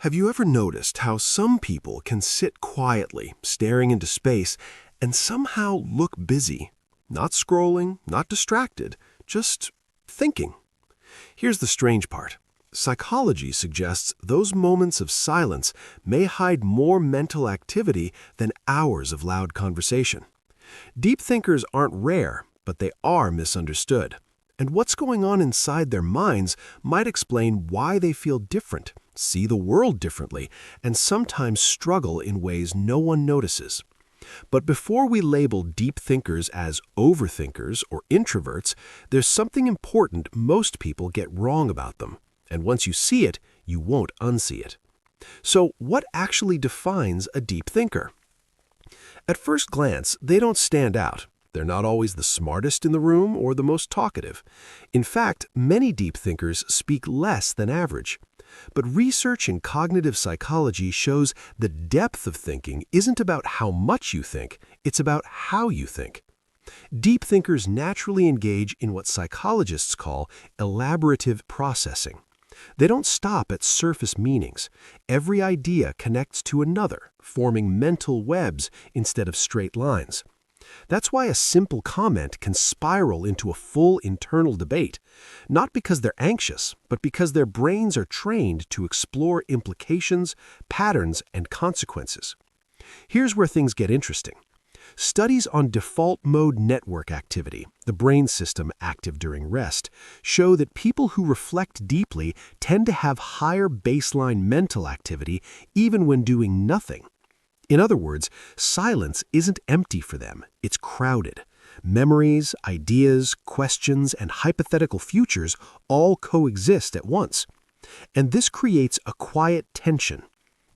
Have you ever noticed how some people can sit quietly, staring into space, and somehow look busy? Not scrolling, not distracted, just thinking. Here's the strange part. Psychology suggests those moments of silence may hide more mental activity than hours of loud conversation. Deep thinkers aren't rare, but they are misunderstood. And what's going on inside their minds might explain why they feel different, see the world differently, and sometimes struggle in ways no one notices. But before we label deep thinkers as overthinkers or introverts, there's something important most people get wrong about them. And once you see it, you won't unsee it. So what actually defines a deep thinker? At first glance, they don't stand out. They're not always the smartest in the room or the most talkative. In fact, many deep thinkers speak less than average. But research in cognitive psychology shows the depth of thinking isn't about how much you think, it's about how you think. Deep thinkers naturally engage in what psychologists call elaborative processing. They don't stop at surface meanings. Every idea connects to another, forming mental webs instead of straight lines. That's why a simple comment can spiral into a full internal debate, not because they're anxious, but because their brains are trained to explore implications, patterns, and consequences. Here's where things get interesting. Studies on default mode network activity, the brain system active during rest, show that people who reflect deeply tend to have higher baseline mental activity even when doing nothing. In other words, silence isn't empty for them, it's crowded. Memories, ideas, questions, and hypothetical futures all coexist at once. And this creates a quiet tension.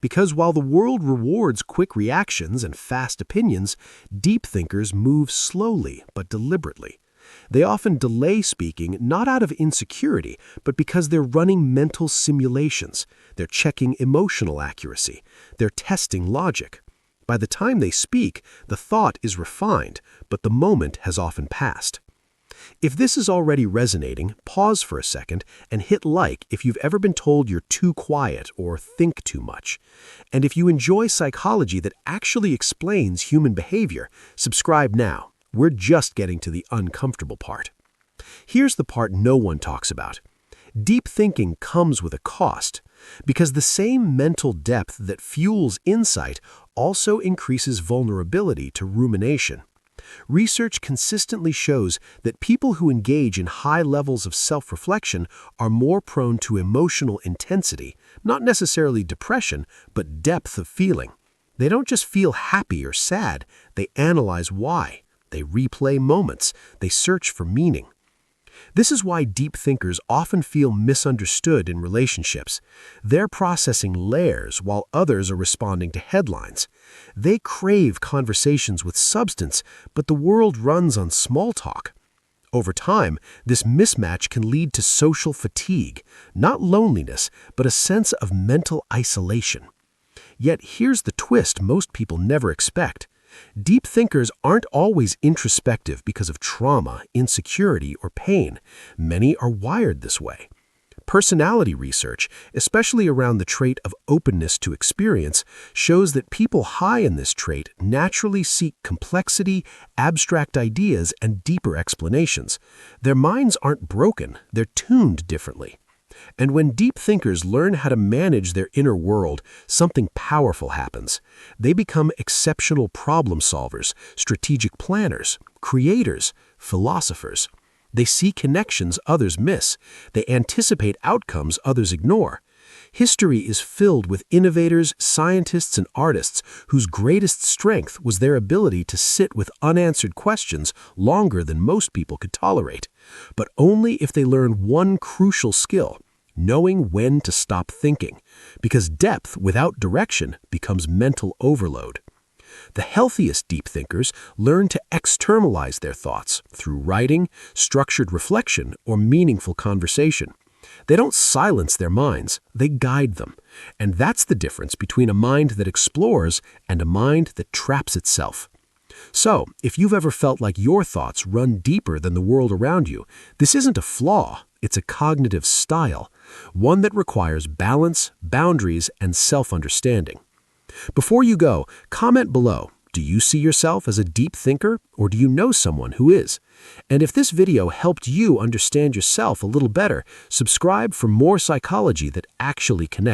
Because while the world rewards quick reactions and fast opinions, deep thinkers move slowly but deliberately. They often delay speaking not out of insecurity, but because they're running mental simulations. They're checking emotional accuracy. They're testing logic. By the time they speak, the thought is refined, but the moment has often passed. If this is already resonating, pause for a second and hit like if you've ever been told you're too quiet or think too much. And if you enjoy psychology that actually explains human behavior, subscribe now. We're just getting to the uncomfortable part. Here's the part no one talks about. Deep thinking comes with a cost, because the same mental depth that fuels insight also increases vulnerability to rumination. Research consistently shows that people who engage in high levels of self-reflection are more prone to emotional intensity, not necessarily depression, but depth of feeling. They don't just feel happy or sad, they analyze why. They replay moments, they search for meaning. This is why deep thinkers often feel misunderstood in relationships. They're processing layers while others are responding to headlines. They crave conversations with substance, but the world runs on small talk. Over time, this mismatch can lead to social fatigue, not loneliness, but a sense of mental isolation. Yet here's the twist most people never expect. Deep thinkers aren't always introspective because of trauma, insecurity, or pain. Many are wired this way. Personality research, especially around the trait of openness to experience, shows that people high in this trait naturally seek complexity, abstract ideas, and deeper explanations. Their minds aren't broken, they're tuned differently. And when deep thinkers learn how to manage their inner world, something powerful happens. They become exceptional problem solvers, strategic planners, creators, philosophers. They see connections others miss. They anticipate outcomes others ignore. History is filled with innovators, scientists, and artists whose greatest strength was their ability to sit with unanswered questions longer than most people could tolerate. But only if they learn one crucial skill: knowing when to stop thinking, because depth without direction becomes mental overload. The healthiest deep thinkers learn to externalize their thoughts through writing, structured reflection, or meaningful conversation. They don't silence their minds, they guide them. And that's the difference between a mind that explores and a mind that traps itself. So, if you've ever felt like your thoughts run deeper than the world around you, this isn't a flaw, It's a cognitive style, one that requires balance, boundaries, and self-understanding. Before you go, comment below. Do you see yourself as a deep thinker, or do you know someone who is? And if this video helped you understand yourself a little better, subscribe for more psychology that actually connects.